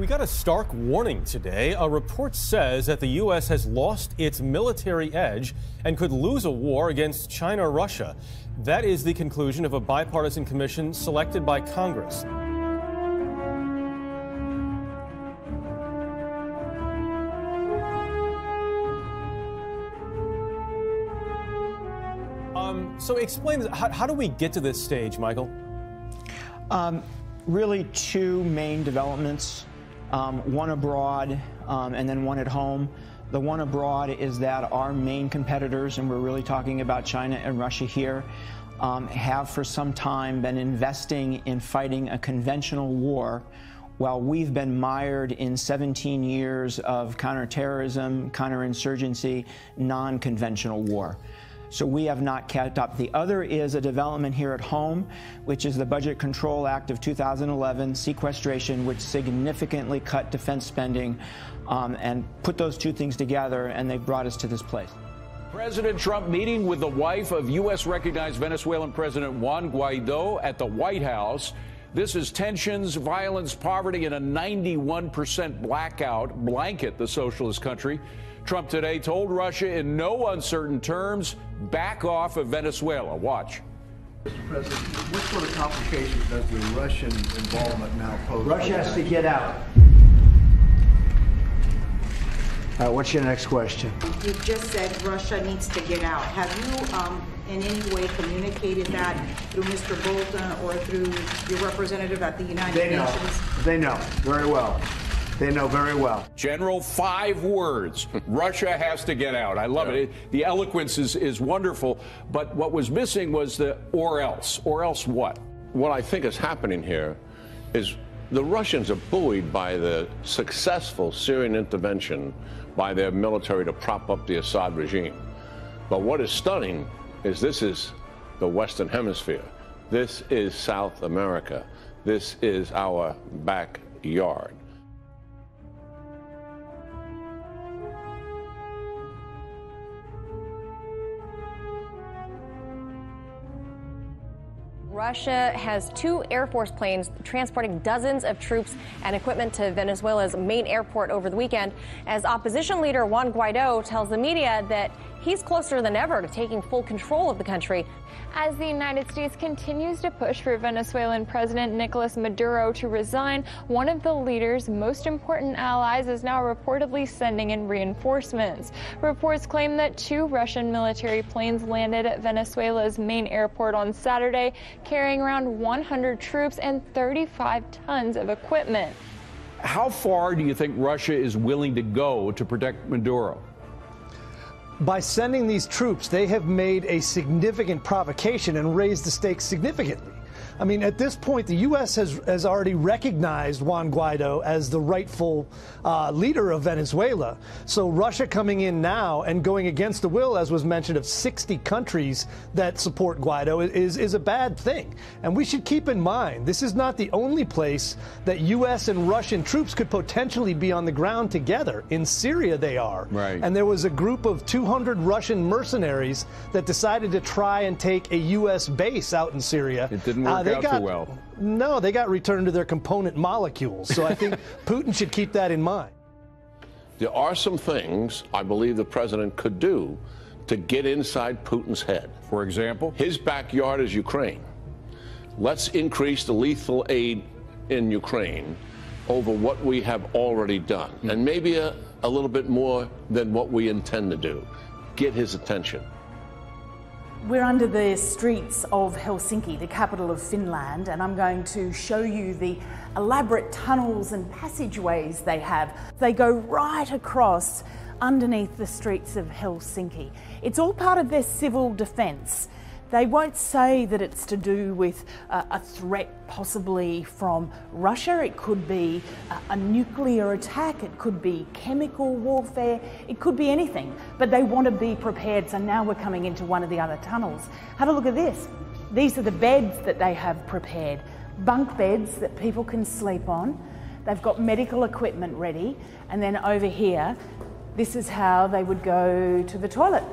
We got a stark warning today. A report says that the U.S. has lost its military edge and could lose a war against China or Russia. That is the conclusion of a bipartisan commission selected by Congress. So explain, how do we get to this stage, Michael? Really two main developments, one abroad and then one at home. The one abroad is that our main competitors, and we're really talking about China and Russia here, have for some time been investing in fighting a conventional war while we've been mired in 17 years of counterterrorism, counterinsurgency, non-conventional war. So we have not kept up. The other is a development here at home, which is the Budget Control Act of 2011, sequestration, which significantly cut defense spending, and put those two things together, and they've brought us to this place. President Trump meeting with the wife of U.S. recognized Venezuelan President Juan Guaido at the White House. This is tensions, violence, poverty, and a 91% blackout blanket the socialist country. Trump today told Russia in no uncertain terms, back off of Venezuela. Watch. Mr. President, what sort of complications does the Russian involvement now pose? Russia has to get out. What's your next question? You just said Russia needs to get out. Have you in any way communicated that through Mr. Bolton or through your representative at the United Nations? They know very well. They know very well. General, 5 words. Russia has to get out. I love it. The eloquence is wonderful. But what was missing was the or else. Or else what? What I think is happening here is the Russians are buoyed by the successful Syrian intervention by their military to prop up the Assad regime. But what is stunning is this is the Western Hemisphere. This is South America. This is our backyard. Russia has 2 Air Force planes transporting dozens of troops and equipment to Venezuela's main airport over the weekend, as opposition leader Juan Guaido tells the media that he's closer than ever to taking full control of the country. As the United States continues to push for Venezuelan President Nicolas Maduro to resign, one of the leader's most important allies is now reportedly sending in reinforcements. Reports claim that 2 Russian military planes landed at Venezuela's main airport on Saturday, carrying around 100 troops and 35 tons of equipment. How far do you think Russia is willing to go to protect Maduro? By sending these troops, they have made a significant provocation and raised the stakes significantly. I mean, at this point, the U.S. has already recognized Juan Guaido as the rightful leader of Venezuela. So Russia coming in now and going against the will, as was mentioned, of 60 countries that support Guaido is a bad thing. And we should keep in mind, this is not the only place that U.S. and Russian troops could potentially be on the ground together. In Syria, they are. Right. And there was a group of 200 Russian mercenaries that decided to try and take a U.S. base out in Syria. It didn't work out too well. No, they got returned to their component molecules. So I think Putin should keep that in mind. There are some things I believe the president could do to get inside Putin's head. For example? His backyard is Ukraine. Let's increase the lethal aid in Ukraine over what we have already done, and maybe a little bit more than what we intend to do. Get his attention. We're under the streets of Helsinki, the capital of Finland, and I'm going to show you the elaborate tunnels and passageways they have. They go right across underneath the streets of Helsinki. It's all part of their civil defence. They won't say that it's to do with a threat possibly from Russia. It could be a nuclear attack. It could be chemical warfare. It could be anything. But they want to be prepared. So now we're coming into one of the other tunnels. Have a look at this. These are the beds that they have prepared. Bunk beds that people can sleep on. They've got medical equipment ready. And then over here, this is how they would go to the toilet.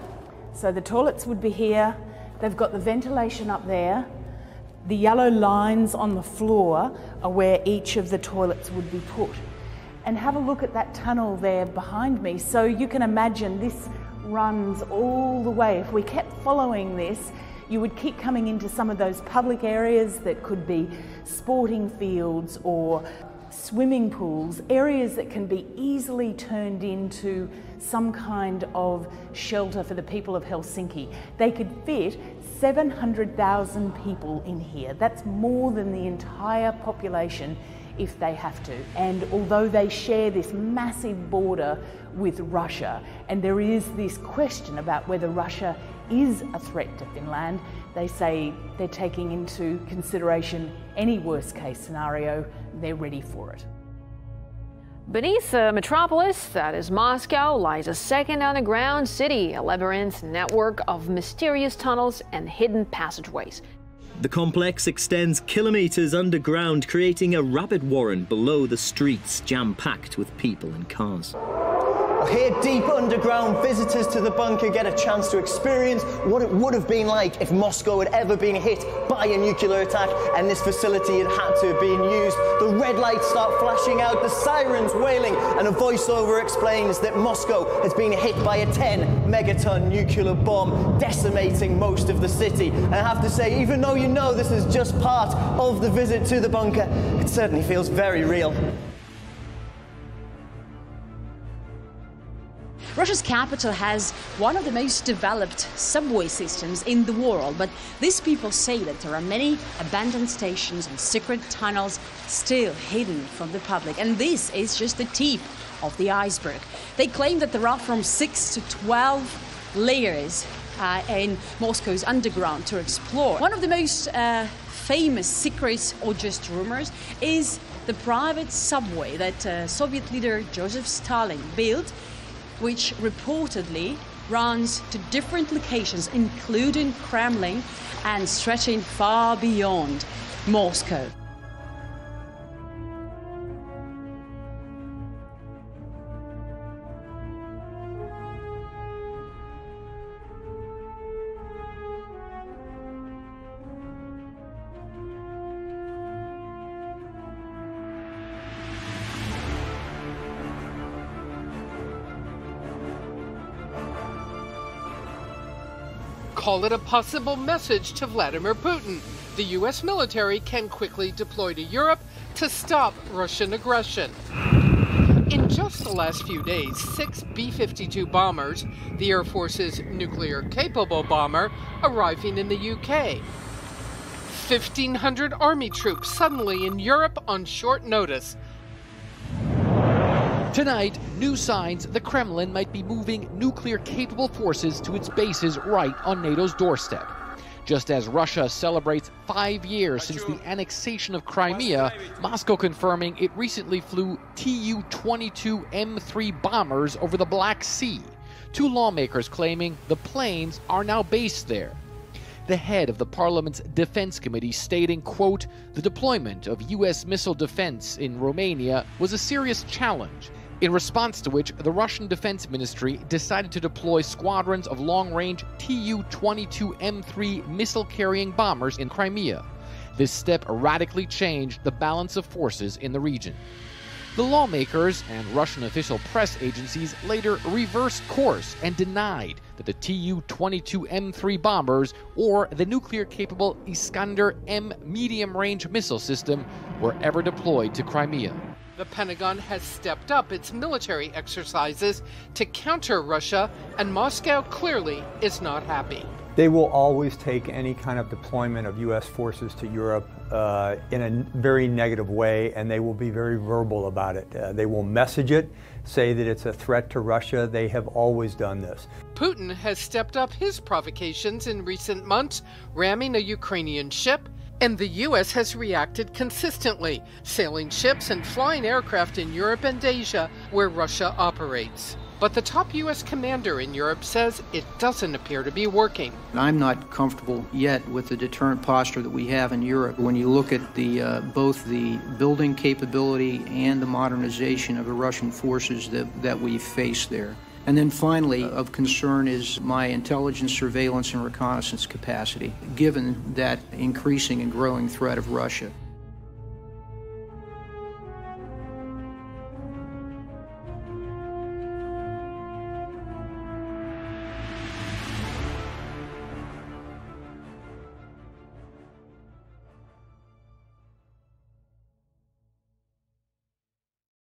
So the toilets would be here. They've got the ventilation up there. The yellow lines on the floor are where each of the toilets would be put. And have a look at that tunnel there behind me. So you can imagine this runs all the way. If we kept following this, you would keep coming into some of those public areas that could be sporting fields or swimming pools, areas that can be easily turned into some kind of shelter for the people of Helsinki. They could fit 700,000 people in here. That's more than the entire population if they have to. And although they share this massive border with Russia, and there is this question about whether Russia is a threat to Finland, they say they're taking into consideration any worst case scenario. They're ready for it. Beneath the metropolis, that is Moscow, lies a second underground city, a labyrinth network of mysterious tunnels and hidden passageways. The complex extends kilometers underground, creating a rabbit warren below the streets, jam-packed with people and cars. Here, deep underground, visitors to the bunker get a chance to experience what it would have been like if Moscow had ever been hit by a nuclear attack and this facility had had to have been used. The red lights start flashing out, the sirens wailing, and a voiceover explains that Moscow has been hit by a 10-megaton nuclear bomb, decimating most of the city. And I have to say, even though you know this is just part of the visit to the bunker, it certainly feels very real. Russia's capital has one of the most developed subway systems in the world, but these people say that there are many abandoned stations and secret tunnels still hidden from the public. And this is just the tip of the iceberg. They claim that there are from 6 to 12 layers in Moscow's underground to explore. One of the most famous secrets, or just rumors, is the private subway that Soviet leader Joseph Stalin built, which reportedly runs to different locations, including Kremlin, and stretching far beyond Moscow. Call it a possible message to Vladimir Putin. The U.S. military can quickly deploy to Europe to stop Russian aggression. In just the last few days, 6 B-52 bombers, the Air Force's nuclear-capable bomber, arriving in the UK. 1,500 army troops suddenly in Europe on short notice. Tonight, new signs the Kremlin might be moving nuclear-capable forces to its bases right on NATO's doorstep. Just as Russia celebrates 5 years since the annexation of Crimea, Moscow confirming it recently flew Tu-22 M3 bombers over the Black Sea. 2 lawmakers claiming the planes are now based there. The head of the parliament's defense committee stating, quote, "The deployment of U.S. missile defense in Romania was a serious challenge," in response to which the Russian Defense Ministry decided to deploy squadrons of long-range Tu-22 M3 missile-carrying bombers in Crimea. This step radically changed the balance of forces in the region. The lawmakers and Russian official press agencies later reversed course and denied that the Tu-22 M3 bombers or the nuclear-capable Iskander-M medium-range missile system were ever deployed to Crimea. The Pentagon has stepped up its military exercises to counter Russia, and Moscow clearly is not happy. They will always take any kind of deployment of U.S. forces to Europe in a very negative way, and they will be very verbal about it. They will message it, say that it's a threat to Russia. They have always done this. Putin has stepped up his provocations in recent months, ramming a Ukrainian ship, and the U.S. has reacted consistently, sailing ships and flying aircraft in Europe and Asia, where Russia operates. But the top U.S. commander in Europe says it doesn't appear to be working. I'm not comfortable yet with the deterrent posture that we have in Europe. When you look at both the building capability and the modernization of the Russian forces that we face there. And then finally, of concern is my intelligence, surveillance, and reconnaissance capacity, given that increasing and growing threat of Russia.